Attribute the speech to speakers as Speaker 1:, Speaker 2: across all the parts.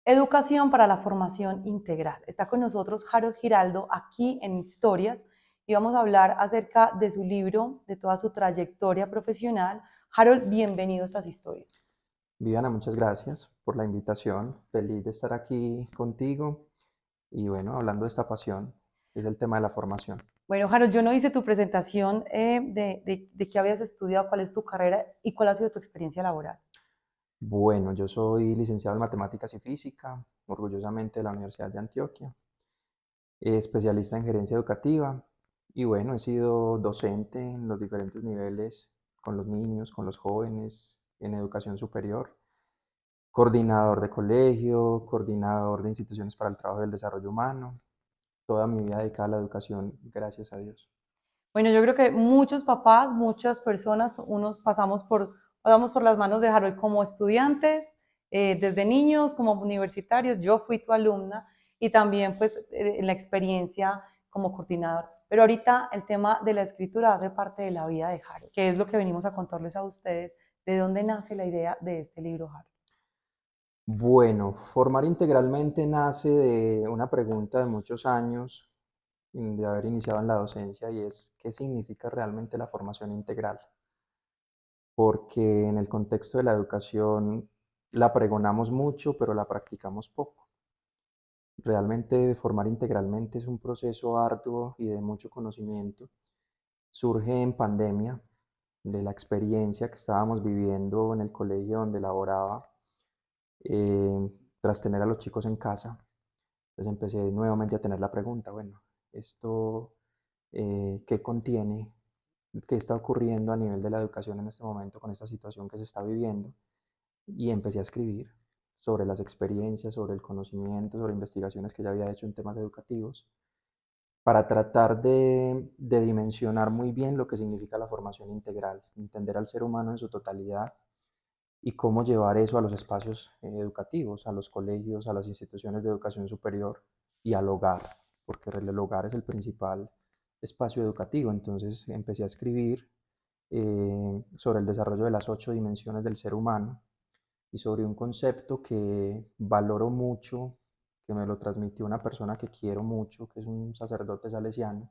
Speaker 1: Educación para la formación integral. Está con nosotros Harold Giraldo aquí en Historias y vamos a hablar acerca de su libro, de toda su trayectoria profesional. Harold, bienvenido a estas historias.
Speaker 2: Viviana, muchas gracias por la invitación. Feliz de estar aquí contigo y bueno, hablando de esta pasión, que es el tema de la formación.
Speaker 1: Bueno, Harold, yo no hice tu presentación de qué habías estudiado, cuál es tu carrera y cuál ha sido tu experiencia laboral.
Speaker 2: Bueno, yo soy licenciado en Matemáticas y Física, orgullosamente de la Universidad de Antioquia, especialista en gerencia educativa y bueno, he sido docente en los diferentes niveles con los niños, con los jóvenes, en educación superior, coordinador de colegio, coordinador de instituciones para el trabajo y el desarrollo humano, toda mi vida dedicada a la educación, gracias a Dios.
Speaker 1: Bueno, yo creo que muchos papás, muchas personas, unos pasamos por las manos de Harold como estudiantes, desde niños, como universitarios. Yo fui tu alumna y también pues en la experiencia como coordinador. Pero ahorita el tema de la escritura hace parte de la vida de Harold, que es lo que venimos a contarles a ustedes, de dónde nace la idea de este libro, Harold.
Speaker 2: Bueno, formar integralmente nace de una pregunta de muchos años de haber iniciado en la docencia y es ¿qué significa realmente la formación integral? Porque en el contexto de la educación la pregonamos mucho, pero la practicamos poco. Realmente formar integralmente es un proceso arduo y de mucho conocimiento. Surge en pandemia, de la experiencia que estábamos viviendo en el colegio donde laboraba, tras tener a los chicos en casa. Entonces empecé nuevamente a tener la pregunta, bueno, esto qué contiene, qué está ocurriendo a nivel de la educación en este momento con esta situación que se está viviendo. Y empecé a escribir sobre las experiencias, sobre el conocimiento, sobre investigaciones que ya había hecho en temas educativos, para tratar de dimensionar muy bien lo que significa la formación integral, entender al ser humano en su totalidad y cómo llevar eso a los espacios educativos, a los colegios, a las instituciones de educación superior y al hogar, porque el hogar es el principal espacio educativo. Entonces empecé a escribir sobre el desarrollo de las 8 dimensiones del ser humano y sobre un concepto que valoro mucho, que me lo transmitió una persona que quiero mucho, que es un sacerdote salesiano,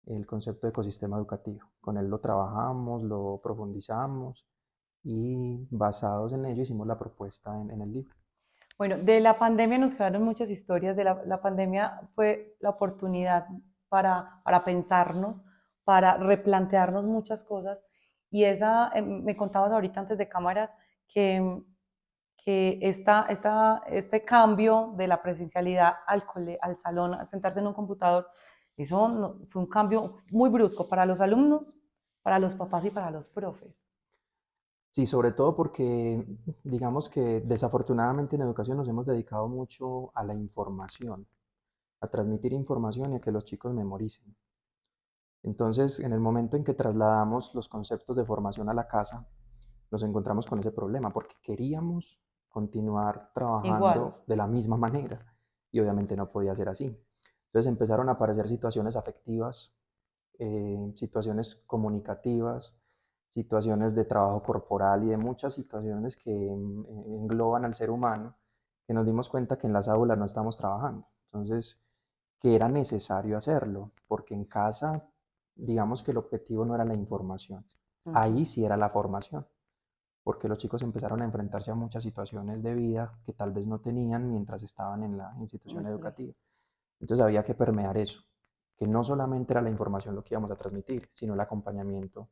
Speaker 2: el concepto de ecosistema educativo. Con él lo trabajamos, lo profundizamos y basados en ello hicimos la propuesta en el libro.
Speaker 1: Bueno, de la pandemia nos quedaron muchas historias. La pandemia fue la oportunidad para pensarnos, para replantearnos muchas cosas. Y me contabas ahorita antes de cámaras que, este cambio de la presencialidad al salón, a sentarse en un computador, eso fue un cambio muy brusco para los alumnos, para los papás y para los profes.
Speaker 2: Sí, sobre todo porque digamos que desafortunadamente en educación nos hemos dedicado mucho a la información, a transmitir información y a que los chicos memoricen. Entonces, en el momento en que trasladamos los conceptos de formación a la casa, nos encontramos con ese problema porque queríamos continuar
Speaker 1: Igual.
Speaker 2: trabajando de la misma manera y obviamente no podía ser así. Entonces empezaron a aparecer situaciones afectivas, situaciones comunicativas, situaciones de trabajo corporal y de muchas situaciones que engloban al ser humano, que nos dimos cuenta que en las aulas no estamos trabajando. Entonces, que era necesario hacerlo, porque en casa, digamos que el objetivo no era la información,
Speaker 1: Ujú.
Speaker 2: ahí sí era la formación, porque los chicos empezaron a enfrentarse a muchas situaciones de vida que tal vez no tenían mientras estaban en la
Speaker 1: En
Speaker 2: institución
Speaker 1: el colegio.
Speaker 2: educativa. Entonces había que permear eso, que no solamente era la información lo que íbamos a transmitir, sino el acompañamiento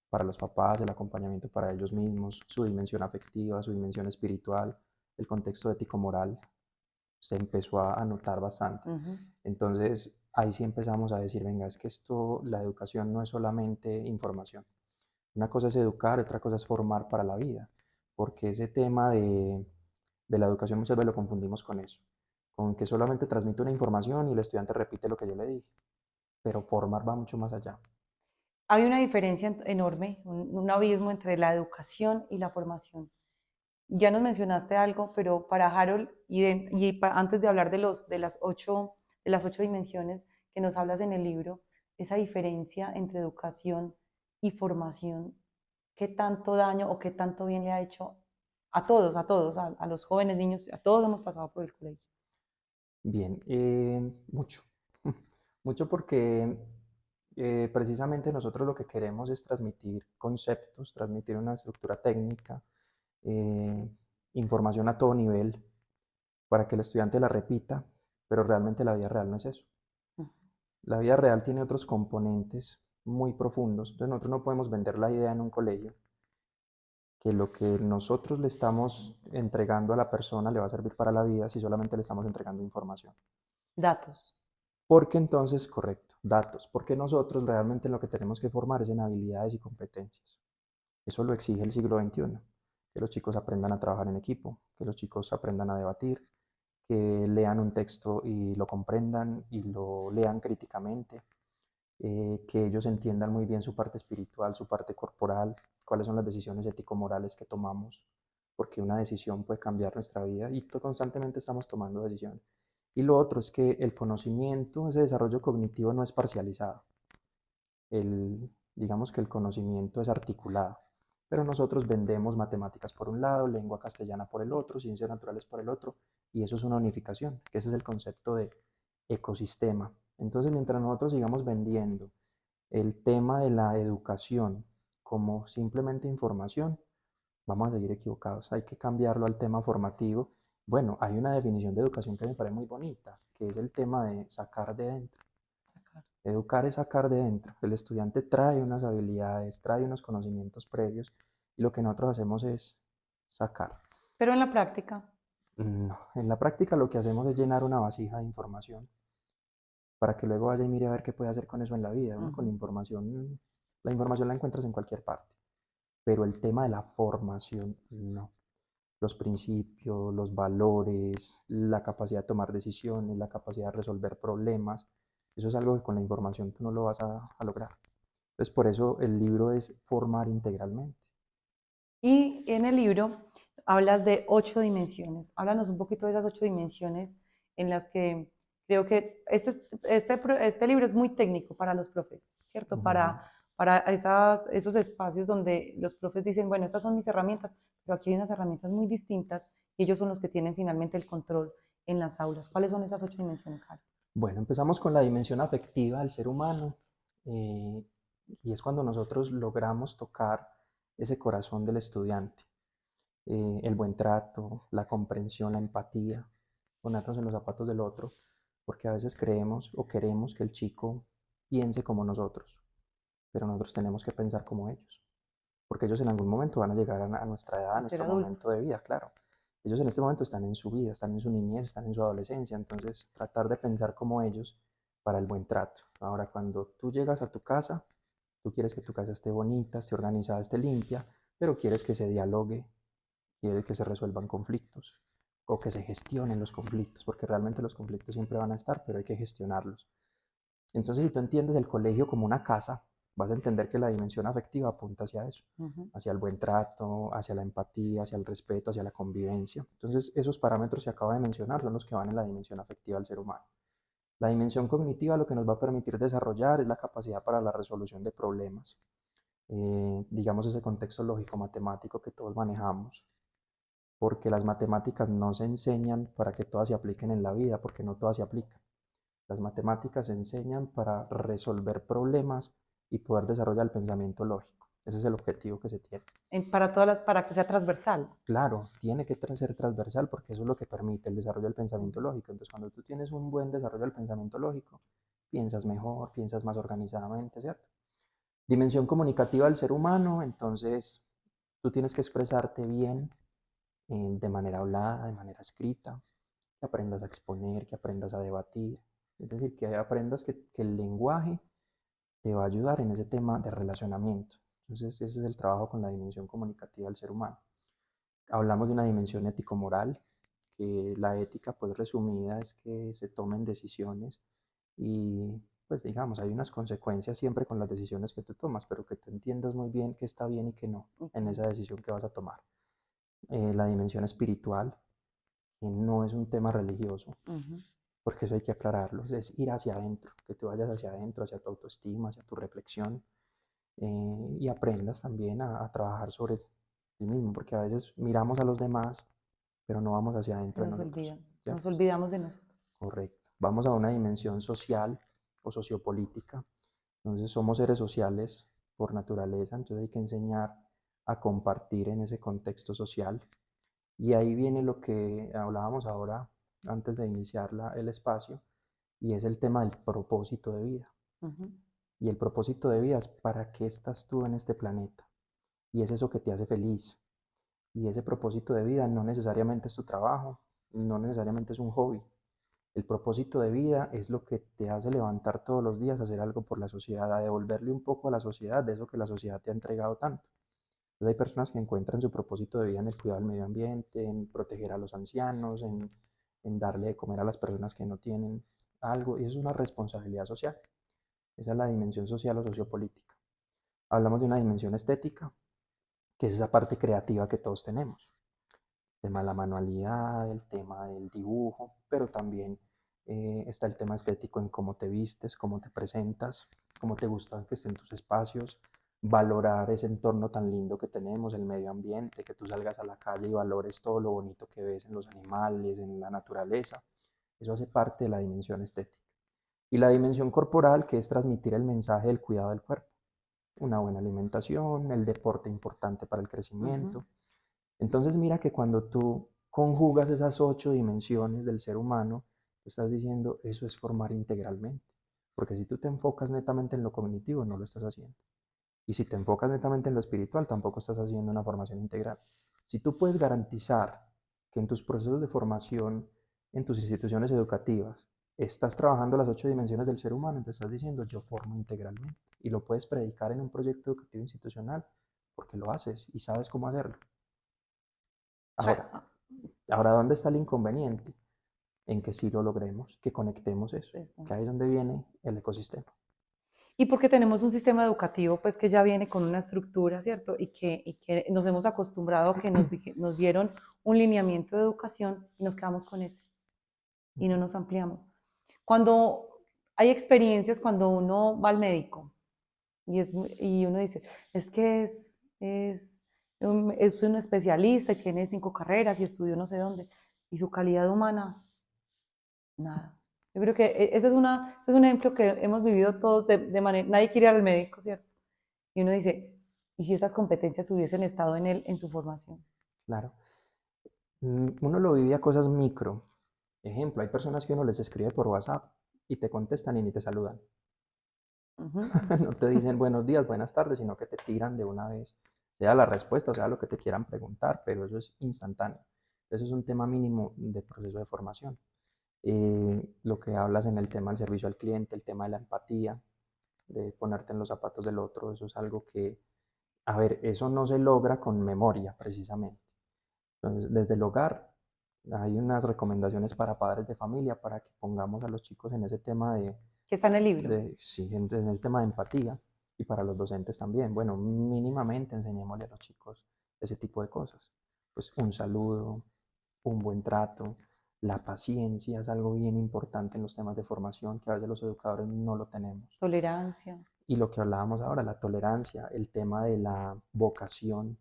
Speaker 2: para los papás, el acompañamiento para ellos mismos, su dimensión afectiva, su dimensión espiritual, el contexto ético-moral, se empezó a notar bastante.
Speaker 1: Ujú.
Speaker 2: Entonces ahí sí empezamos a decir, venga, es que esto, la educación no es solamente información. Una cosa es educar, otra cosa es formar para la vida, porque ese tema de la educación muchas veces lo confundimos con eso, con que solamente transmite una información y el estudiante repite lo que yo le dije, pero formar va mucho más allá.
Speaker 1: Hay una diferencia enorme, un abismo entre la educación y la formación. Ya nos mencionaste algo, pero para Harold, antes de hablar de las ocho dimensiones que nos hablas en el libro, esa diferencia entre educación y formación, ¿qué tanto daño o qué tanto bien le ha hecho a todos, a los jóvenes, niños, a todos hemos pasado por el colegio.
Speaker 2: Bien, mucho, mucho porque precisamente nosotros lo que queremos es transmitir conceptos, transmitir una estructura técnica, eh, información a todo nivel para que el estudiante la repita, pero realmente la vida real no es eso.
Speaker 1: Ujú.
Speaker 2: La vida real tiene otros componentes muy profundos, entonces nosotros no podemos vender la idea en un colegio que lo que nosotros le estamos entregando a la persona le va a servir para la vida si solamente le estamos entregando información.
Speaker 1: Datos.
Speaker 2: Porque entonces, correcto, datos, porque nosotros realmente lo que tenemos que formar es en habilidades y competencias. Eso lo exige el siglo XXI, que los chicos aprendan a trabajar en equipo, que los chicos aprendan a debatir, que lean un texto y lo comprendan y lo lean críticamente, que ellos entiendan muy bien su parte espiritual, su parte corporal, cuáles son las decisiones ético-morales que tomamos, porque una decisión puede cambiar nuestra vida y constantemente estamos tomando decisiones. Y lo otro es que el conocimiento, ese desarrollo cognitivo no es parcializado. Digamos que el conocimiento es articulado, pero nosotros vendemos matemáticas por un lado, lengua castellana por el otro, ciencias naturales por el otro, y eso es una unificación, que ese es el concepto de ecosistema. Entonces, mientras nosotros sigamos vendiendo el tema de la educación como simplemente información, vamos a seguir equivocados. Hay que cambiarlo al tema formativo. Bueno, hay una definición de educación que me parece muy bonita, que es el tema de sacar de dentro.
Speaker 1: Sacar.
Speaker 2: Educar es sacar de dentro. El estudiante trae unas habilidades, trae unos conocimientos previos y lo que nosotros hacemos es sacar.
Speaker 1: Pero en la práctica,
Speaker 2: No, en la práctica lo que hacemos es llenar una vasija de información para que luego vaya y mire a ver qué puede hacer con eso en la vida. Uno con
Speaker 1: ujú.
Speaker 2: información, la información la encuentras en cualquier parte, pero el tema de la formación no. Los principios, los valores, la capacidad de tomar decisiones, la capacidad de resolver problemas, eso es algo que con la información tú no lo vas a lograr. Entonces, por eso el libro es formar integralmente.
Speaker 1: Y en el libro hablas de 8 dimensiones. Háblanos un poquito de esas 8 dimensiones en las que creo que este libro es muy técnico para los profes, ¿cierto?
Speaker 2: Ujú.
Speaker 1: Para esos espacios donde los profes dicen, bueno, estas son mis herramientas, pero aquí hay unas herramientas muy distintas y ellos son los que tienen finalmente el control en las aulas. ¿Cuáles son esas 8 dimensiones, Jaro?
Speaker 2: Bueno, empezamos con la dimensión afectiva del ser humano, eh, y es cuando nosotros logramos tocar ese corazón del estudiante. El buen trato, la comprensión, la empatía, ponernos en los zapatos del otro, porque a veces creemos o queremos que el chico piense como nosotros, pero nosotros tenemos que pensar como ellos, porque ellos en algún momento van a llegar a nuestra edad, a
Speaker 1: A ser
Speaker 2: nuestro momento
Speaker 1: adultos.
Speaker 2: de vida, claro. Ellos en este momento están en su vida, están en su niñez, están en su adolescencia, entonces tratar de pensar como ellos para el buen trato. Ahora, cuando tú llegas a tu casa, tú quieres que tu casa esté bonita, esté organizada, esté limpia, pero quieres que se dialogue, quieres que se resuelvan conflictos o que se gestionen los conflictos, porque realmente los conflictos siempre van a estar, pero hay que gestionarlos. Entonces, si tú entiendes el colegio como una casa, vas a entender que la dimensión afectiva apunta hacia eso,
Speaker 1: Ujú.
Speaker 2: hacia el buen trato, hacia la empatía, hacia el respeto, hacia la convivencia. Entonces, esos parámetros que acabo de mencionar son los que van en la dimensión afectiva del ser humano. La dimensión cognitiva lo que nos va a permitir desarrollar es la capacidad para la resolución de problemas, digamos ese contexto lógico-matemático que todos manejamos, porque las matemáticas no se enseñan para que todas se apliquen en la vida, porque no todas se aplican. Las matemáticas se enseñan para resolver problemas y poder desarrollar el pensamiento lógico. Ese es el objetivo que se tiene.
Speaker 1: Para que sea transversal.
Speaker 2: Claro, tiene que ser transversal porque eso es lo que permite el desarrollo del pensamiento
Speaker 1: Ujú.
Speaker 2: lógico. Entonces, cuando tú tienes un buen desarrollo del pensamiento lógico, piensas mejor, piensas más organizadamente, ¿cierto? Dimensión comunicativa del ser humano, entonces tú tienes que expresarte bien, de manera hablada, de manera escrita, que aprendas a exponer, que aprendas a debatir, es decir, que aprendas que el lenguaje te va a ayudar en ese tema de relacionamiento. Entonces, ese es el trabajo con la dimensión comunicativa del ser humano. Hablamos de una dimensión ético-moral, que la ética, pues resumida, es que se tomen decisiones y, pues digamos, hay unas consecuencias siempre con las decisiones que tú tomas, pero que tú entiendas muy bien qué está bien y qué no en esa decisión que vas a tomar. La dimensión espiritual, que no es un tema religioso,
Speaker 1: Ujú.
Speaker 2: porque eso hay que aclararlo, es ir hacia adentro, que tú vayas hacia adentro, hacia tu autoestima, hacia tu reflexión, y aprendas también a trabajar sobre sí mismo, porque a veces miramos a los demás, pero no vamos hacia
Speaker 1: Se
Speaker 2: adentro de
Speaker 1: nos
Speaker 2: nosotros,
Speaker 1: olvida, nos
Speaker 2: ¿cierto?
Speaker 1: olvidamos de nosotros.
Speaker 2: Correcto. Vamos a una dimensión social o sociopolítica. Entonces somos seres sociales por naturaleza, entonces hay que enseñar a compartir en ese contexto social. Y ahí viene lo que hablábamos ahora antes de iniciar el espacio, y es el tema del propósito de vida.
Speaker 1: Ujú.
Speaker 2: Y el propósito de vida es para qué estás tú en este planeta. Y es eso que te hace feliz. Y ese propósito de vida no necesariamente es tu trabajo, no necesariamente es un hobby. El propósito de vida es lo que te hace levantar todos los días a hacer algo por la sociedad, a devolverle un poco a la sociedad de eso que la sociedad te ha entregado tanto. Entonces hay personas que encuentran su propósito de vida en el cuidado del medio ambiente, en proteger a los ancianos, en darle de comer a las personas que no tienen algo, y eso es una responsabilidad social. Esa es la dimensión social o sociopolítica. Hablamos de una dimensión estética, que es esa parte creativa que todos tenemos. El tema de la manualidad, el tema del dibujo, pero también está el tema estético en cómo te vistes, cómo te presentas, cómo te gusta que estén tus espacios, valorar ese entorno tan lindo que tenemos, el medio ambiente, que tú salgas a la calle y valores todo lo bonito que ves en los animales, en la naturaleza. Eso hace parte de la dimensión estética. Y la dimensión corporal, que es transmitir el mensaje del cuidado del cuerpo, una buena alimentación, el deporte importante para el
Speaker 1: Ujú.
Speaker 2: crecimiento. Entonces mira que cuando tú conjugas esas 8 dimensiones del ser humano, estás diciendo eso es formar integralmente. Porque si tú te enfocas netamente en lo cognitivo, no lo estás haciendo. Y si te enfocas netamente en lo espiritual, tampoco estás haciendo una formación integral. Si tú puedes garantizar que en tus procesos de formación, en tus instituciones educativas, estás trabajando las 8 dimensiones del ser humano, entonces estás diciendo yo formo integralmente. Y lo puedes predicar en un proyecto educativo institucional porque lo haces y sabes cómo hacerlo.
Speaker 1: Ja-
Speaker 2: Ahora, ahora, ¿dónde está el inconveniente? En que sí lo logremos, que conectemos eso,
Speaker 1: Esto.
Speaker 2: que ahí es donde viene el ecosistema.
Speaker 1: Y porque tenemos un sistema educativo pues que ya viene con una estructura, ¿cierto? Y que nos hemos acostumbrado a que nos dieron un lineamiento de educación y nos quedamos con ese y no nos ampliamos. Cuando hay experiencias, cuando uno va al médico y uno dice, es que es un especialista y tiene 5 carreras y estudió no sé dónde, y su calidad humana, nada. Yo creo que ese es un ejemplo que hemos vivido todos de manera, nadie quiere ir al médico, ¿cierto? Y uno dice, ¿y si esas competencias hubiesen estado en él, en su formación?
Speaker 2: Claro. Uno lo vive a cosas micro. Ejemplo, hay personas que uno les escribe por WhatsApp y te contestan y ni te saludan.
Speaker 1: Ujú.
Speaker 2: No te dicen buenos días, buenas tardes, sino que te tiran de una vez, sea la respuesta, o sea lo que te quieran preguntar, pero eso es instantáneo. Eso es un tema mínimo de proceso de formación. Lo que hablas en el tema del servicio al cliente, el tema de la empatía, de ponerte en los zapatos del otro, eso es algo que, a ver, eso no se logra con memoria precisamente. Entonces, desde el hogar hay unas recomendaciones para padres de familia para que pongamos a los chicos en ese tema
Speaker 1: Que está en el libro.
Speaker 2: sí, en el tema de empatía y para los docentes también. Bueno, mínimamente enseñémosle a los chicos ese tipo de cosas. Pues un saludo, un buen trato, la paciencia es algo bien importante en los temas de formación que a veces los educadores no lo tenemos.
Speaker 1: Tolerancia.
Speaker 2: Y lo que hablábamos ahora, la tolerancia, el tema de la vocación,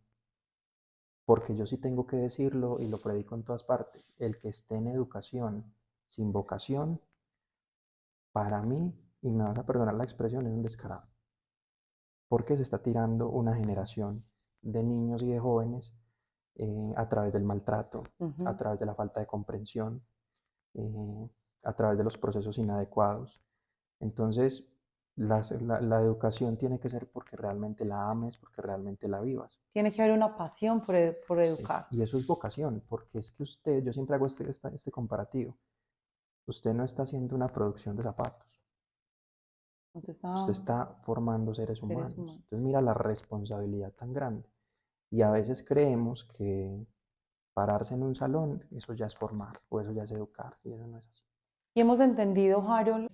Speaker 2: porque yo sí tengo que decirlo y lo predico en todas partes, el que esté en educación sin vocación, para mí, y me vas a perdonar la expresión, es un descarado, porque se está tirando una generación de niños y de jóvenes a través del maltrato, a
Speaker 1: Ujú.
Speaker 2: través de la falta de comprensión, eh, a través de los procesos inadecuados. Entonces, la educación tiene que ser porque realmente la ames, porque realmente la vivas.
Speaker 1: Tiene que haber una pasión por
Speaker 2: Sí,
Speaker 1: educar.
Speaker 2: y eso es vocación, porque es que usted, yo siempre hago este comparativo, usted no está haciendo una producción de zapatos,
Speaker 1: Entonces
Speaker 2: usted
Speaker 1: está
Speaker 2: está formando seres
Speaker 1: seres
Speaker 2: humanos.
Speaker 1: humanos.
Speaker 2: Entonces mira la responsabilidad tan grande. Y a veces creemos que pararse en un salón, eso ya es formar, o eso ya es educar, y eso no es así.
Speaker 1: Y hemos entendido, Harold,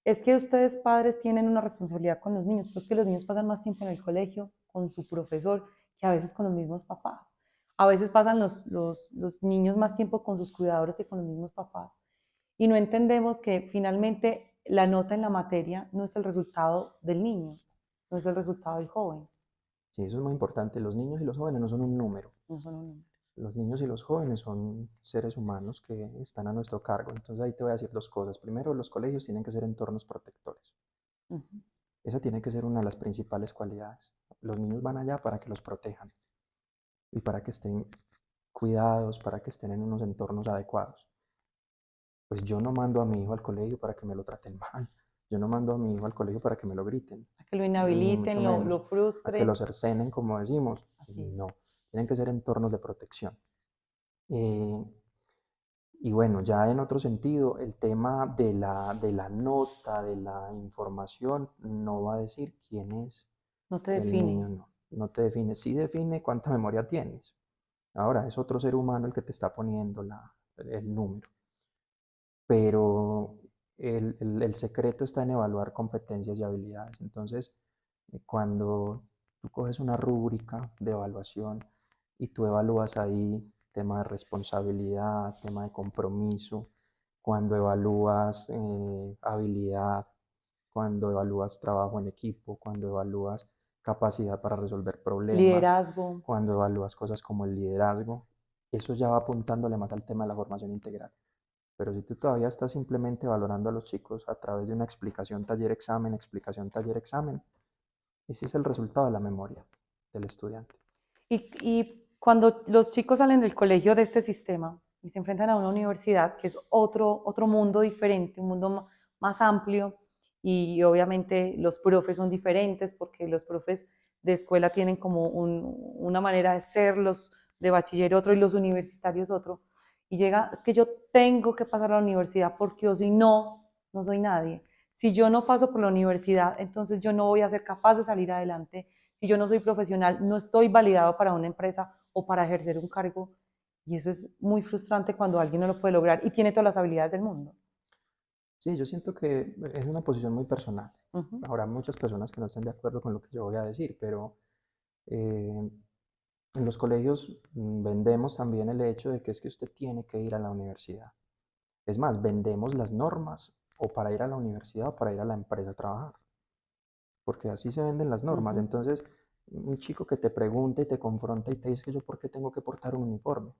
Speaker 1: es que ustedes padres tienen una responsabilidad con los niños, pues que los niños pasan más tiempo en el colegio con su profesor que a veces con los mismos papás. A veces pasan los niños más tiempo con sus cuidadores que con los mismos papás. Y no entendemos que finalmente la nota en la materia no es el resultado del niño, no es el resultado del joven.
Speaker 2: Sí, eso es muy importante. Los niños y los jóvenes no son un número.
Speaker 1: no son un número.
Speaker 2: Los niños y los jóvenes son seres humanos que están a nuestro cargo. Entonces ahí te voy a decir dos cosas. Primero, los colegios tienen que ser entornos protectores.
Speaker 1: Ujú.
Speaker 2: Esa tiene que ser una de las principales cualidades. Los niños van allá para que los protejan y para que estén cuidados, para que estén en unos entornos adecuados. Pues yo no mando a mi hijo al colegio para que me lo traten mal. Yo no mando a mi hijo al colegio para que me lo griten,
Speaker 1: A que lo
Speaker 2: ni mucho
Speaker 1: inhabiliten, lo
Speaker 2: menos. A que lo
Speaker 1: frustren.
Speaker 2: cercenen, como decimos.
Speaker 1: Así es.
Speaker 2: No. Tienen que ser entornos de protección. Eh, y bueno, ya en otro sentido, el tema de la nota, de la información, no va a decir quién es
Speaker 1: No te
Speaker 2: el niño,
Speaker 1: define.
Speaker 2: no. No te define. Sí define cuánta memoria tienes. Ahora, es otro ser humano el que te está poniendo el número. Pero el secreto está en evaluar competencias y habilidades. Entonces, cuando tú coges una rúbrica de evaluación y tú evalúas ahí tema de responsabilidad, tema de compromiso, cuando evalúas habilidad, cuando evalúas trabajo en equipo, cuando evalúas capacidad para resolver problemas,
Speaker 1: Liderazgo.
Speaker 2: cuando evalúas cosas como el liderazgo, eso ya va apuntándole más al tema de la formación integral. Pero si tú todavía estás simplemente valorando a los chicos a través de una explicación, taller, examen, ese es el resultado de la memoria del estudiante.
Speaker 1: Y cuando los chicos salen del colegio de este sistema y se enfrentan a una universidad, que es otro mundo diferente, un mundo más amplio, y obviamente los profes son diferentes porque los profes de escuela tienen como una manera de ser, los de bachiller otro y los universitarios otro, y llega, es que yo tengo que pasar a la universidad porque yo si no, no soy nadie. Si yo no paso por la universidad, entonces yo no voy a ser capaz de salir adelante. Si yo no soy profesional, no estoy validado para una empresa o para ejercer un cargo. Y eso es muy frustrante cuando alguien no lo puede lograr y tiene todas las habilidades del mundo.
Speaker 2: Sí, yo siento que es una posición muy personal.
Speaker 1: Ujú.
Speaker 2: Habrá muchas personas que no estén de acuerdo con lo que yo voy a decir, pero eh, en los colegios vendemos también el hecho de que es que usted tiene que ir a la universidad. Es más, vendemos las normas o para ir a la universidad o para ir a la empresa a trabajar, porque así se venden las normas.
Speaker 1: Ujú.
Speaker 2: Entonces, un chico que te pregunta y te confronta y te dice que yo por qué tengo que portar un uniforme.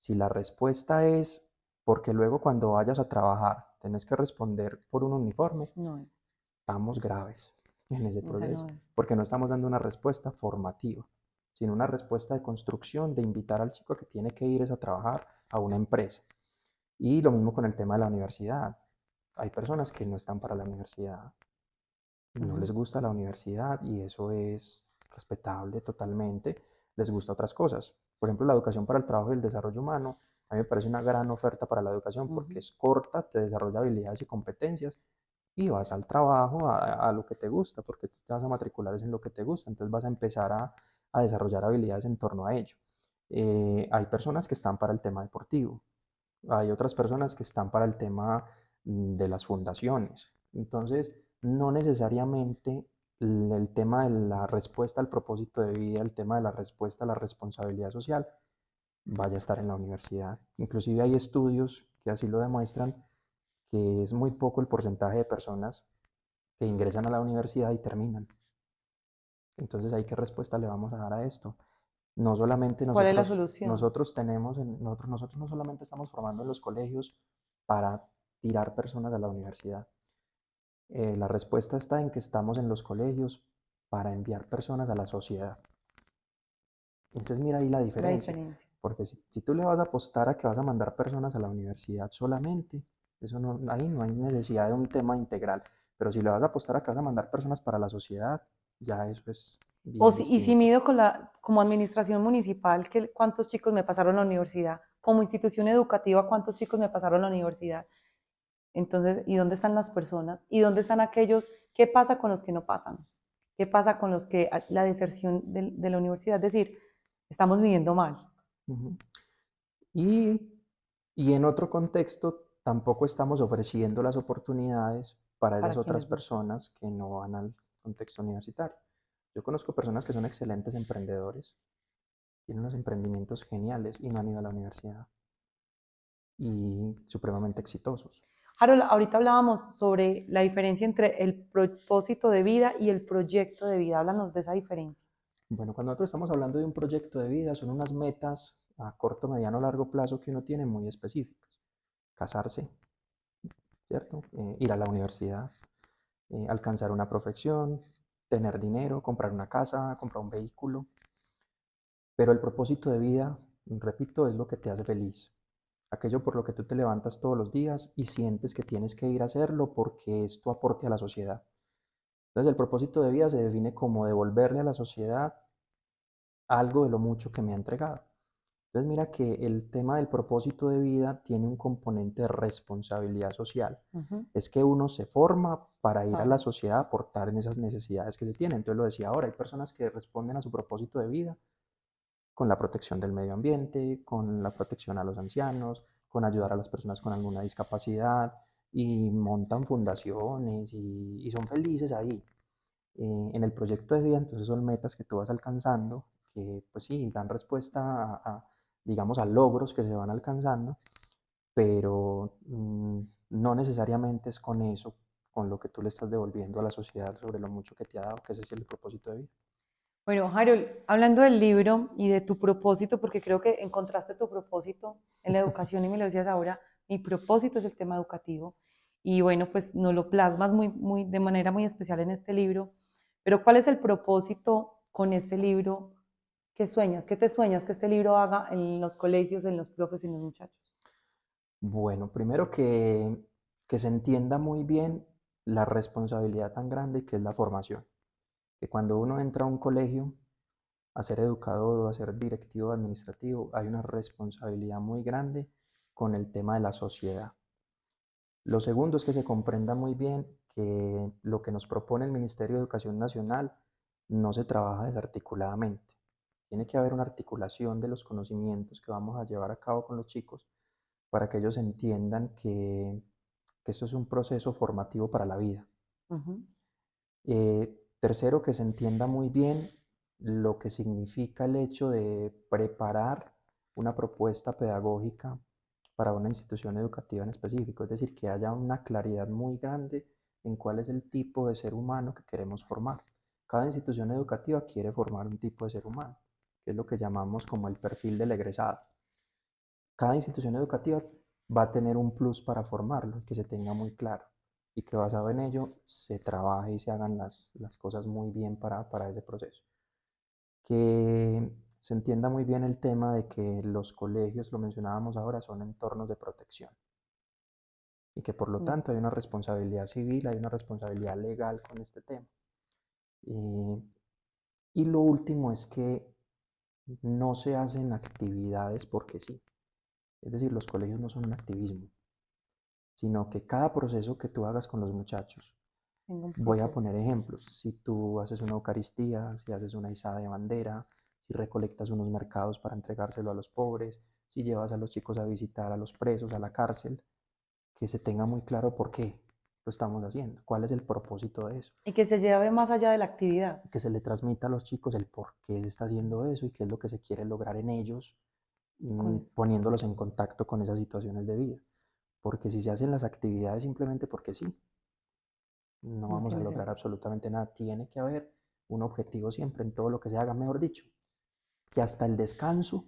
Speaker 2: Si la respuesta es porque luego cuando vayas a trabajar tenés que responder por un uniforme,
Speaker 1: No,
Speaker 2: estamos graves en ese
Speaker 1: esa
Speaker 2: proceso,
Speaker 1: no es.
Speaker 2: porque no estamos dando una respuesta formativa, sino una respuesta de construcción, de invitar al chico que tiene que ir a trabajar a una empresa. Y lo mismo con el tema de la universidad. Hay personas que no están para la universidad, no les
Speaker 1: Ujú.
Speaker 2: gusta la universidad y eso es respetable totalmente, les gusta otras cosas. Por ejemplo, la educación para el trabajo y el desarrollo humano, a mí me parece una gran oferta para la educación porque
Speaker 1: Ujú.
Speaker 2: es corta, te desarrolla habilidades y competencias y vas al trabajo a lo que te gusta, porque tú te vas a matricular en lo que te gusta, entonces vas a empezar a desarrollar habilidades en torno a ello. Hay personas que están para el tema deportivo, hay otras personas que están para el tema de las fundaciones. Entonces, no necesariamente el tema de la respuesta al propósito de vida, el tema de la respuesta a la responsabilidad social, vaya a estar en la universidad. Inclusive hay estudios que así lo demuestran, que es muy poco el porcentaje de personas que ingresan a la universidad y terminan. Entonces, ¿ahí qué respuesta le vamos a dar a esto? No solamente
Speaker 1: ¿Cuál es la
Speaker 2: nosotros,
Speaker 1: solución?
Speaker 2: nosotros tenemos, nosotros no solamente estamos formando en los colegios para tirar personas a la universidad. La respuesta está en que estamos en los colegios para enviar personas a la sociedad. Entonces mira ahí la
Speaker 1: La
Speaker 2: diferencia,
Speaker 1: diferencia.
Speaker 2: porque si tú le vas a apostar a que vas a mandar personas a la universidad solamente, eso no, ahí no hay necesidad de un tema integral, pero si le vas a apostar a que vas a mandar personas para la sociedad, ya eso es bien
Speaker 1: Y si
Speaker 2: distinto.
Speaker 1: mido con como administración municipal, ¿cuántos chicos me pasaron a la universidad? Como institución educativa, ¿cuántos chicos me pasaron a la universidad? Entonces, ¿y dónde están las personas? ¿Y dónde están aquellos? ¿Qué pasa con los que no pasan? ¿Qué pasa con los que la deserción de la universidad? Es decir, estamos midiendo mal.
Speaker 2: Ujú. Y, y en otro contexto, tampoco estamos ofreciendo las oportunidades para esas
Speaker 1: Para
Speaker 2: otras
Speaker 1: quienes no están.
Speaker 2: personas que no van al contexto universitario. Yo conozco personas que son excelentes emprendedores, tienen unos emprendimientos geniales y no han ido a la universidad y supremamente exitosos.
Speaker 1: Harold, ahorita hablábamos sobre la diferencia entre el propósito de vida y el proyecto de vida. Háblanos de esa diferencia.
Speaker 2: Bueno, cuando nosotros estamos hablando de un proyecto de vida, son unas metas a corto, mediano, largo plazo que uno tiene muy específicas. Casarse, ¿cierto? Ir a la universidad, alcanzar una profesión, tener dinero, comprar una casa, comprar un vehículo. Pero el propósito de vida, repito, es lo que te hace feliz. Aquello por lo que tú te levantas todos los días y sientes que tienes que ir a hacerlo porque es tu aporte a la sociedad. Entonces el propósito de vida se define como devolverle a la sociedad algo de lo mucho que me ha entregado. Entonces mira que el tema del propósito de vida tiene un componente de responsabilidad social.
Speaker 1: Ujú.
Speaker 2: Es que uno se forma para ir a la
Speaker 1: Claro.
Speaker 2: sociedad a aportar en esas necesidades que se tienen. Entonces lo decía ahora, hay personas que responden a su propósito de vida con la protección del medio ambiente, con la protección a los ancianos, con ayudar a las personas con alguna discapacidad y montan fundaciones y son felices ahí. En el proyecto de vida, entonces son metas que tú vas alcanzando, que pues sí, dan respuesta digamos, a logros que se van alcanzando, pero no necesariamente es con eso, con lo que tú le estás devolviendo a la sociedad sobre lo mucho que te ha dado, que ese es el propósito de vida.
Speaker 1: Bueno, Harold, hablando del libro y de tu propósito, porque creo que encontraste tu propósito en la educación y me lo decías ahora, mi propósito es el tema educativo y bueno, pues no lo plasmas de manera muy especial en este libro, pero ¿cuál es el propósito con este libro? ¿Qué sueñas? ¿Qué te sueñas que este libro haga en los colegios, en los profes y en los muchachos?
Speaker 2: Bueno, primero que se entienda muy bien la responsabilidad tan grande que es la formación. Que cuando uno entra a un colegio a ser educador o a ser directivo administrativo, hay una responsabilidad muy grande con el tema de la sociedad. Lo segundo es que se comprenda muy bien que lo que nos propone el Ministerio de Educación Nacional no se trabaja desarticuladamente. Tiene que haber una articulación de los conocimientos que vamos a llevar a cabo con los chicos para que ellos entiendan que esto es un proceso formativo para la vida.
Speaker 1: Ujú.
Speaker 2: Tercero, que se entienda muy bien lo que significa el hecho de preparar una propuesta pedagógica para una institución educativa en específico, es decir, que haya una claridad muy grande en cuál es el tipo de ser humano que queremos formar. Cada institución educativa quiere formar un tipo de ser humano, que es lo que llamamos como el perfil del egresado. Cada institución educativa va a tener un plus para formarlo, que se tenga muy claro y que basado en ello se trabaje y se hagan las cosas muy bien para ese proceso. Que se entienda muy bien el tema de que los colegios, lo mencionábamos ahora, son entornos de protección y que por lo
Speaker 1: Mm.
Speaker 2: tanto hay una responsabilidad civil, hay una responsabilidad legal con este tema. Eh, y lo último es que no se hacen actividades porque sí. Es decir, los colegios no son un activismo, sino que cada proceso que tú hagas con los muchachos,
Speaker 1: Tengo un
Speaker 2: voy a
Speaker 1: propósito.
Speaker 2: poner ejemplos, si tú haces una Eucaristía, si haces una izada de bandera, si recolectas unos mercados para entregárselo a los pobres, si llevas a los chicos a visitar a los presos a la cárcel, que se tenga muy claro por qué lo estamos haciendo, cuál es el propósito de eso,
Speaker 1: Y que se lleve más allá de la actividad.
Speaker 2: que se le transmita a los chicos el por qué se está haciendo eso y qué es lo que se quiere lograr en ellos,
Speaker 1: Con eso.
Speaker 2: poniéndolos en contacto con esas situaciones de vida. Porque si se hacen las actividades simplemente porque sí, no
Speaker 1: No
Speaker 2: vamos a
Speaker 1: tiene
Speaker 2: lograr
Speaker 1: sentido.
Speaker 2: absolutamente nada. Tiene que haber un objetivo siempre en todo lo que se haga, mejor dicho, que hasta el descanso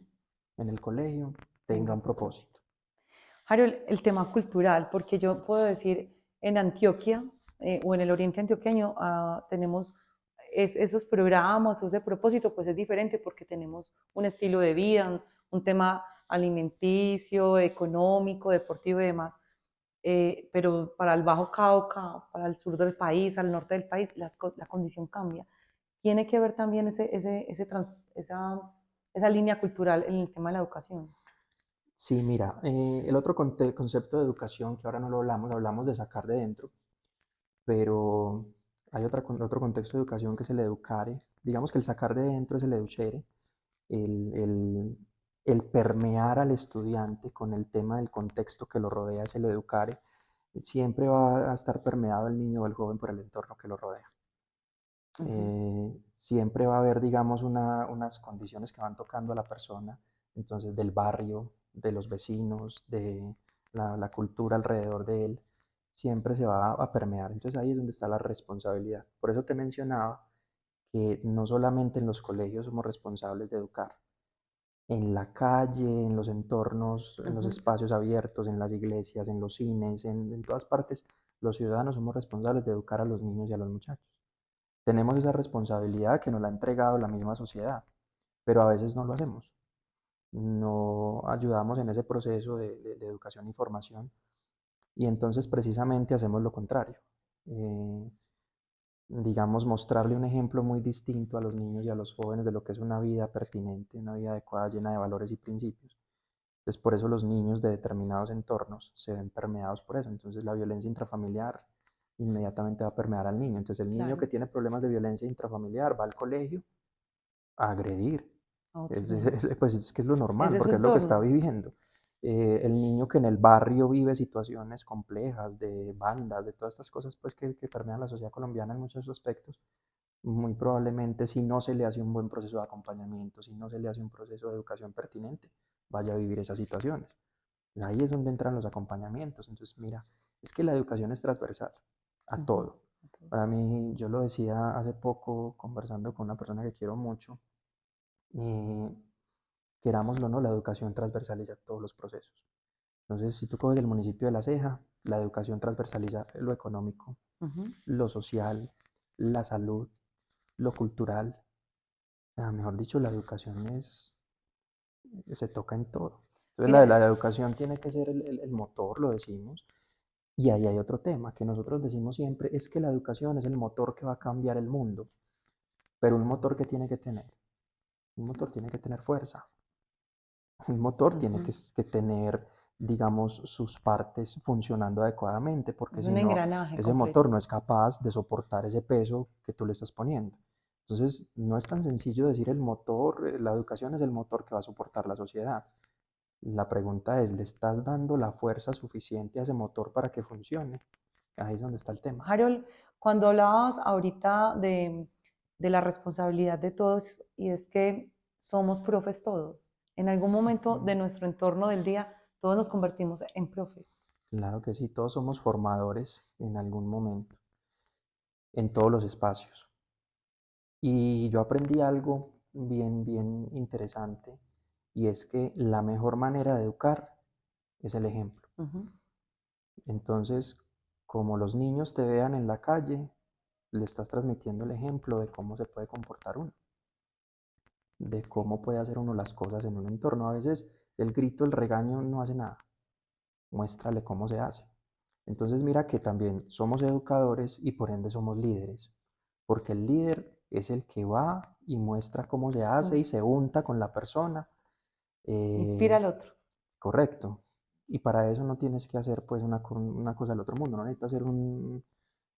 Speaker 2: en el colegio tenga
Speaker 1: Tenga
Speaker 2: un
Speaker 1: propósito.
Speaker 2: propósito.
Speaker 1: Harold, el tema cultural, porque yo puedo decir, en Antioquia o en el oriente antioqueño tenemos esos programas, ese propósito, pues es diferente porque tenemos un estilo de vida, un tema alimenticio, económico, deportivo y demás. Pero para el Bajo Cauca, para el sur del país, al norte del país, la condición cambia. Tiene que ver también esa línea cultural en el tema de la educación.
Speaker 2: Sí, mira, el otro concepto de educación que ahora no lo hablamos, hablamos de sacar de dentro, pero hay otro contexto de educación que es el educare. Digamos que el sacar de dentro es el educere, el, el, el permear al estudiante con el tema del contexto que lo rodea es el educare. Siempre va a estar permeado el niño o el joven por el entorno que lo rodea.
Speaker 1: Ujú.
Speaker 2: Siempre va a haber, digamos, unas condiciones que van tocando a la persona, entonces del barrio, de los vecinos, de la cultura alrededor de él, siempre se va a permear. Entonces ahí es donde está la responsabilidad. Por eso te mencionaba que no solamente en los colegios somos responsables de educar, en la calle, en los entornos, en los espacios abiertos, en las iglesias, en los cines, en todas partes, los ciudadanos somos responsables de educar a los niños y a los muchachos. Tenemos esa responsabilidad que nos la ha entregado la misma sociedad, pero a veces no lo hacemos. No ayudamos en ese proceso de educación y formación y entonces precisamente hacemos lo contrario. Eh, digamos, mostrarle un ejemplo muy distinto a los niños y a los jóvenes de lo que es una vida pertinente, una vida adecuada, llena de valores y principios. Entonces, por eso los niños de determinados entornos se ven permeados por eso. Entonces, la violencia intrafamiliar inmediatamente va a permear al niño. Entonces, el niño que
Speaker 1: Claro,
Speaker 2: tiene problemas de violencia intrafamiliar va al colegio a agredir.
Speaker 1: a otros niños.
Speaker 2: Pues es que es lo normal,
Speaker 1: Ese es su
Speaker 2: porque es lo que está
Speaker 1: entorno.
Speaker 2: viviendo. El niño que en el barrio vive situaciones complejas de bandas, de todas estas cosas pues que permean la sociedad colombiana en muchos aspectos, muy probablemente si no se le hace un buen proceso de acompañamiento, si no se le hace un proceso de educación pertinente, vaya a vivir esas situaciones. Ahí es donde entran los acompañamientos. Entonces, mira, es que la educación es transversal a
Speaker 1: Ujú.
Speaker 2: todo. Para mí, yo lo decía hace poco conversando con una persona que quiero mucho, querámoslo o no, la educación transversaliza todos los procesos. Entonces, si tú coges el municipio de La Ceja, la educación transversaliza lo económico,
Speaker 1: Ujú.
Speaker 2: lo social, la salud, lo cultural. Mejor dicho, la educación se toca en todo. Entonces,
Speaker 1: Mira,
Speaker 2: la educación tiene que ser el motor, lo decimos. Y ahí hay otro tema que nosotros decimos siempre, es que la educación es el motor que va a cambiar el mundo. Pero un motor que tiene que tener, un motor tiene que tener fuerza. Un motor tiene
Speaker 1: ujú,
Speaker 2: que tener, digamos, sus partes funcionando adecuadamente, porque
Speaker 1: es
Speaker 2: si
Speaker 1: un
Speaker 2: no,
Speaker 1: engranaje
Speaker 2: ese motor
Speaker 1: completo.
Speaker 2: no es capaz de soportar ese peso que tú le estás poniendo. Entonces, no es tan sencillo decir el motor, la educación es el motor que va a soportar la sociedad. La pregunta es, ¿le estás dando la fuerza suficiente a ese motor para que funcione? Ahí es donde está el tema.
Speaker 1: Harold, cuando hablabas ahorita de la responsabilidad de todos, y es que somos profes todos. En algún momento de
Speaker 2: Mm,
Speaker 1: nuestro entorno del día, todos nos convertimos en profes.
Speaker 2: claro que sí, todos somos formadores en algún momento, en todos los espacios. Y yo aprendí algo bien interesante y es que la mejor manera de educar es el ejemplo.
Speaker 1: Ujú.
Speaker 2: Entonces, como los niños te vean en la calle, le estás transmitiendo el ejemplo de cómo se puede comportar uno, de
Speaker 1: Sí.
Speaker 2: cómo puede hacer uno las cosas en un entorno. A veces el grito, el regaño no hace nada, muéstrale cómo se hace. Entonces mira que también somos educadores y por ende somos líderes, porque el líder es el que va y muestra cómo se hace y
Speaker 1: Vamos,
Speaker 2: se unta con la persona.
Speaker 1: inspira
Speaker 2: eh,
Speaker 1: al otro.
Speaker 2: correcto. Y para eso no tienes que hacer pues una cosa del otro mundo, no necesitas ser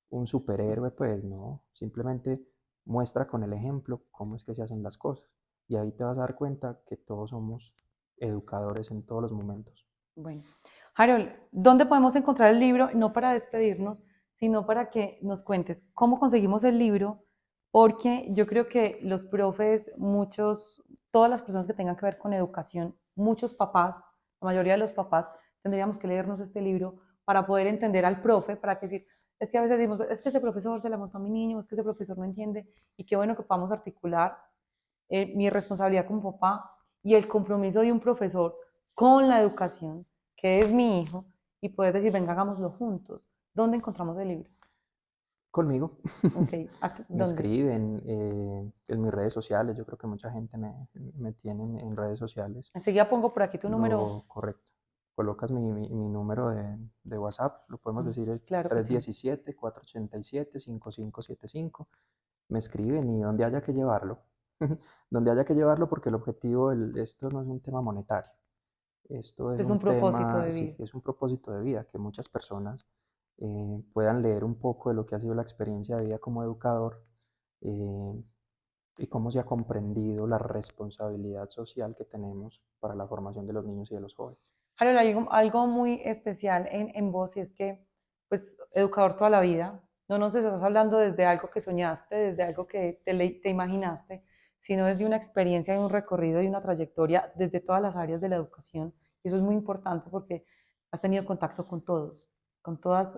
Speaker 2: un superhéroe, pues no, simplemente muestra con el ejemplo cómo es que se hacen las cosas. Y ahí te vas a dar cuenta que todos somos educadores en todos los momentos.
Speaker 1: Bueno, Harold, ¿dónde podemos encontrar el libro? No para despedirnos, sino para que nos cuentes cómo conseguimos el libro, porque yo creo que los profes, muchos, todas las personas que tengan que ver con educación, muchos papás, la mayoría de los papás, tendríamos que leernos este libro para poder entender al profe, para que decir, es que a veces decimos, es que ese profesor se la montó a mi niño, es que ese profesor no entiende, y qué bueno que podamos articular mi responsabilidad como papá y el compromiso de un profesor con la educación, que es mi hijo, y poder decir, venga, hagámoslo juntos. ¿Dónde encontramos el libro?
Speaker 2: Conmigo.
Speaker 1: Ok,
Speaker 2: Me
Speaker 1: ¿dónde?
Speaker 2: escriben en mis redes sociales. Yo creo que mucha gente me tiene en redes sociales.
Speaker 1: Enseguida pongo por aquí tu número.
Speaker 2: Lo correcto. Colocas mi número de WhatsApp, lo podemos decir el
Speaker 1: Claro que sí.
Speaker 2: 317-487-5575. Me escriben y donde haya que llevarlo. Donde haya que llevarlo porque el objetivo, esto no es un tema monetario. Esto
Speaker 1: Este
Speaker 2: es
Speaker 1: es un
Speaker 2: un
Speaker 1: propósito
Speaker 2: tema,
Speaker 1: de
Speaker 2: sí,
Speaker 1: vida.
Speaker 2: es un propósito de vida, que muchas personas puedan leer un poco de lo que ha sido la experiencia de vida como educador eh, y cómo se ha comprendido la responsabilidad social que tenemos para la formación de los niños y de los jóvenes.
Speaker 1: Harold, hay algo muy especial en vos y es que, pues, educador toda la vida, no nos estás hablando desde algo que soñaste, desde algo que te imaginaste, sino desde una experiencia y un recorrido y una trayectoria desde todas las áreas de la educación. Y eso es muy importante porque has tenido contacto con todos, con todas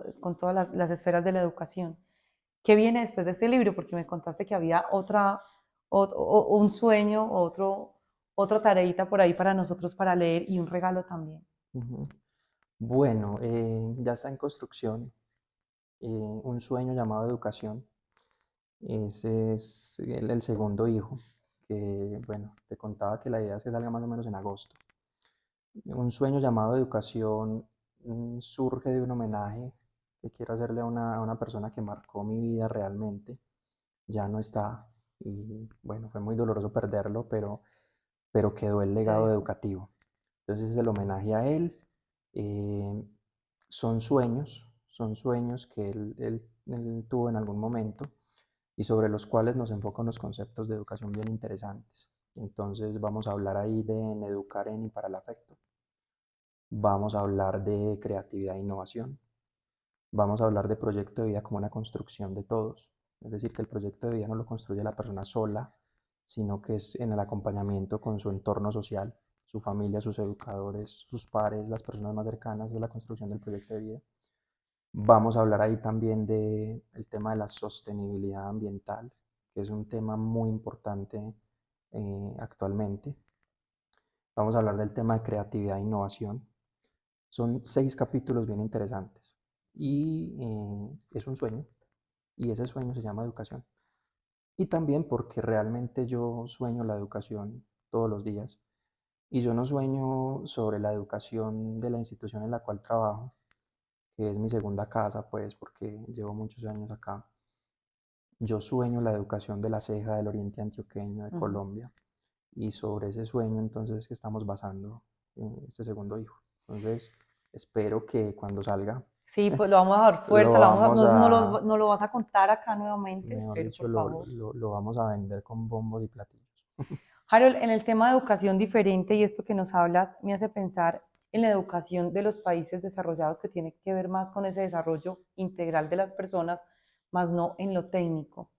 Speaker 1: las esferas de la educación. ¿Qué viene después de este libro? Porque me contaste que había un sueño, otra tareita por ahí para nosotros para leer y un regalo también.
Speaker 2: Ujú. Bueno, ya está en construcción un sueño llamado educación. Ese es el segundo hijo, que bueno, te contaba que la idea es que salga más o menos en agosto. Un sueño llamado educación surge de un homenaje que quiero hacerle a una persona que marcó mi vida realmente. Ya no está y bueno, fue muy doloroso perderlo, pero quedó el
Speaker 1: Te
Speaker 2: legado
Speaker 1: dejo.
Speaker 2: educativo. Entonces es el homenaje a él. eh, son sueños que él tuvo en algún momento y sobre los cuales nos enfoca unos conceptos de educación bien interesantes. Entonces vamos a hablar ahí de en educar en y para el afecto. Vamos a hablar de creatividad e innovación. Vamos a hablar de proyecto de vida como una construcción de todos. Es decir, que el proyecto de vida no lo construye la persona sola, sino que es en el acompañamiento con su entorno social, su familia, sus educadores, sus pares, las personas más cercanas de la construcción del proyecto de vida. Vamos a hablar ahí también del tema de la sostenibilidad ambiental, que es un tema muy importante actualmente. Vamos a hablar del tema de creatividad e innovación. Son 6 capítulos bien interesantes y es un sueño y ese sueño se llama educación. Y también porque realmente yo sueño la educación todos los días y yo no sueño sobre la educación de la institución en la cual trabajo, que es mi segunda casa, pues porque llevo muchos años acá. Yo sueño la educación de la ceja del oriente antioqueño de
Speaker 1: Ujú.
Speaker 2: Colombia y sobre ese sueño entonces es que estamos basando este segundo hijo. Entonces espero que cuando salga
Speaker 1: Sí, pues lo vamos a dar fuerza,
Speaker 2: lo vamos
Speaker 1: no lo vas a contar acá nuevamente,
Speaker 2: mejor
Speaker 1: espero,
Speaker 2: dicho,
Speaker 1: por favor.
Speaker 2: lo vamos a vender con bombos y platillos.
Speaker 1: Harold, en el tema de educación diferente y esto que nos hablas me hace pensar en la educación de los países desarrollados que tiene que ver más con ese desarrollo integral de las personas, más no en lo técnico.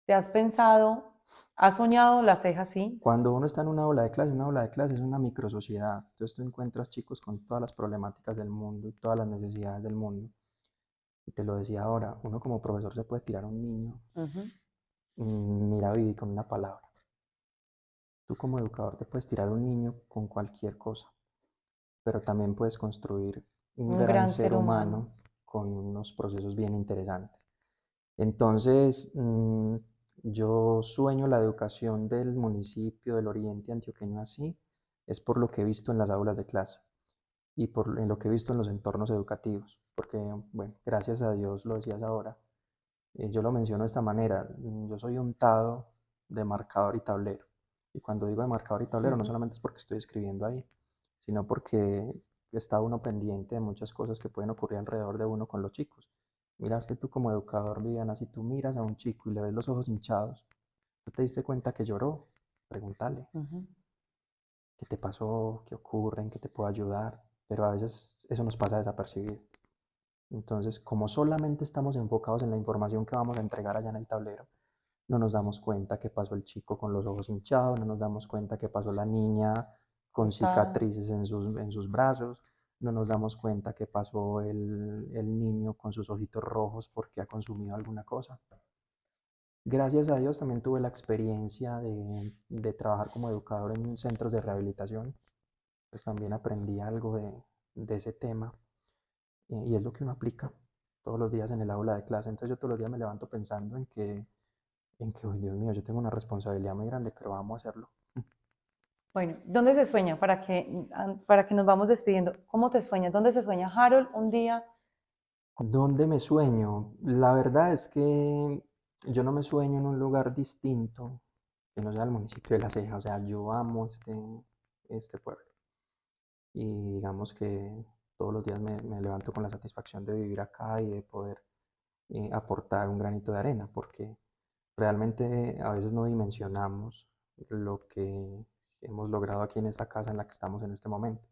Speaker 1: ¿Te has pensado, has soñado la ceja así?
Speaker 2: Cuando uno está en una aula de clase es una microsociedad. Entonces tú encuentras chicos con todas las problemáticas del mundo y todas las necesidades del mundo. Y te lo decía ahora, uno como profesor se puede tirar a un niño,
Speaker 1: Ujú.
Speaker 2: mira Vivi, con una palabra. Tú como educador te puedes tirar a un niño con cualquier cosa, pero también puedes construir un
Speaker 1: Un
Speaker 2: gran
Speaker 1: gran
Speaker 2: ser
Speaker 1: ser humano.
Speaker 2: humano con unos procesos bien interesantes. Entonces, yo sueño la educación del municipio del Oriente Antioqueño así, es por lo que he visto en las aulas de clase y en lo que he visto en los entornos educativos, porque, bueno, gracias a Dios, lo decías ahora, yo lo menciono de esta manera, yo soy untado de marcador y tablero, y cuando digo de marcador y tablero no
Speaker 1: Ujú.
Speaker 2: solamente es porque estoy escribiendo ahí, sino porque está uno pendiente de muchas cosas que pueden ocurrir alrededor de uno con los chicos. Miraste tú como educador, Viviana, si tú miras a un chico y le ves los ojos hinchados, ¿tú te diste cuenta que lloró? Pregúntale,
Speaker 1: Ujú.
Speaker 2: ¿qué te pasó? ¿Qué ocurre? ¿En qué te puedo ayudar? Pero a veces eso nos pasa desapercibido. Entonces, como solamente estamos enfocados en la información que vamos a entregar allá en el tablero, no nos damos cuenta que pasó el chico con los ojos hinchados, no nos damos cuenta que pasó la niña con
Speaker 1: Total.
Speaker 2: cicatrices en sus brazos, no nos damos cuenta que pasó el niño con sus ojitos rojos porque ha consumido alguna cosa. Gracias a Dios también tuve la experiencia de trabajar como educador en centros de rehabilitación, pues también aprendí algo de ese tema y es lo que uno aplica todos los días en el aula de clase. Entonces yo todos los días me levanto pensando uy, Dios mío, yo tengo una responsabilidad muy grande, pero vamos a hacerlo.
Speaker 1: Bueno, ¿dónde se sueña? Para que nos vamos despidiendo. ¿Cómo te sueñas? ¿Dónde se sueña Harold un día?
Speaker 2: ¿Dónde me sueño? La verdad es que yo no me sueño en un lugar distinto que no sea el municipio de La Ceja. O sea, yo amo este pueblo. Y digamos que todos los días me levanto con la satisfacción de vivir acá y de poder aportar un granito de arena, porque realmente a veces no dimensionamos lo que hemos logrado aquí en esta casa en la que estamos en este momento.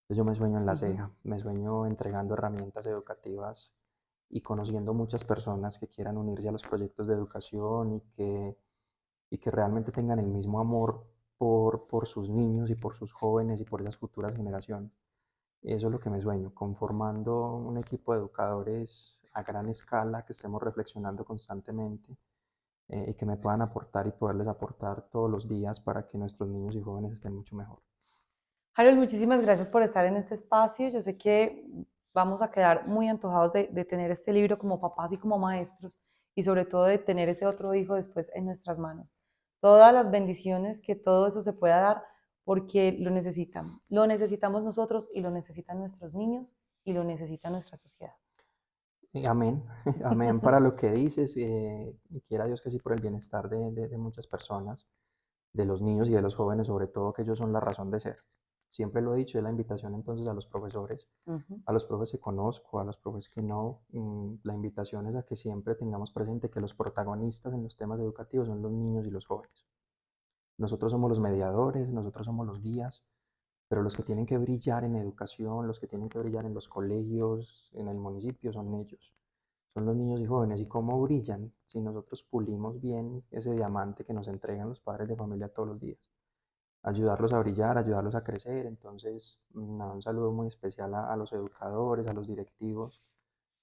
Speaker 2: Entonces yo me sueño en La
Speaker 1: Ujú.
Speaker 2: Ceja, me sueño entregando herramientas educativas y conociendo muchas personas que quieran unirse a los proyectos de educación y que realmente tengan el mismo amor por sus niños y por sus jóvenes y por esas futuras generaciones. Eso es lo que me sueño, conformando un equipo de educadores a gran escala, que estemos reflexionando constantemente y que me puedan aportar y poderles aportar todos los días para que nuestros niños y jóvenes estén mucho mejor.
Speaker 1: Harold, muchísimas gracias por estar en este espacio. Yo sé que vamos a quedar muy antojados de tener este libro como papás y como maestros y sobre todo de tener ese otro hijo después en nuestras manos. Todas las bendiciones que todo eso se pueda dar porque lo necesitan. Lo necesitamos nosotros y lo necesitan nuestros niños y lo necesita nuestra sociedad.
Speaker 2: Amén, amén para lo que dices, y quiera Dios que sí por el bienestar de muchas personas, de los niños y de los jóvenes, sobre todo que ellos son la razón de ser. Siempre lo he dicho, es la invitación entonces a los profesores,
Speaker 1: Ujú.
Speaker 2: a los profes que conozco, a los profes que no, la invitación es a que siempre tengamos presente que los protagonistas en los temas educativos son los niños y los jóvenes. Nosotros somos los mediadores, nosotros somos los guías, pero los que tienen que brillar en educación, los que tienen que brillar en los colegios, en el municipio, son ellos, son los niños y jóvenes. ¿Y cómo brillan? Si nosotros pulimos bien ese diamante que nos entregan los padres de familia todos los días. Ayudarlos a brillar, ayudarlos a crecer. Entonces, un saludo muy especial a los educadores, a los directivos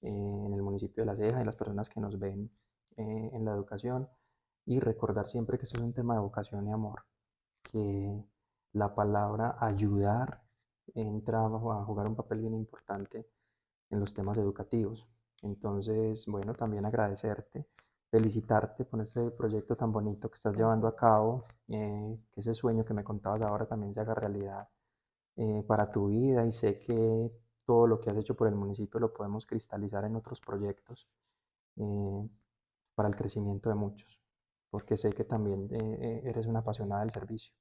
Speaker 2: en el municipio de La Ceja y las personas que nos ven en la educación. Y recordar siempre que esto es un tema de vocación y amor, que la palabra ayudar entra a jugar un papel bien importante en los temas educativos. Entonces, bueno, también agradecerte, felicitarte por este proyecto tan bonito que estás llevando a
Speaker 1: Gracias.
Speaker 2: cabo, que ese sueño que me contabas ahora también se haga realidad para tu vida, y sé que todo lo que has hecho por el municipio lo podemos cristalizar en otros proyectos eh, para el crecimiento de muchos, porque sé que también eres una apasionada del servicio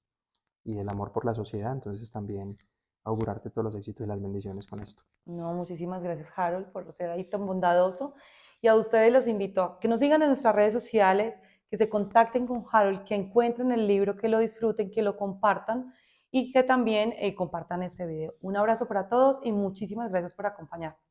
Speaker 2: y del amor por la sociedad, entonces también augurarte todos los éxitos y las bendiciones con esto.
Speaker 1: No, muchísimas gracias, Harold, por ser ahí tan bondadoso. Y a ustedes los invito a que nos sigan en nuestras redes sociales, que se contacten con Harold, que encuentren el libro, que lo disfruten, que lo compartan y que también compartan este video. Un abrazo para todos y muchísimas gracias por acompañarnos.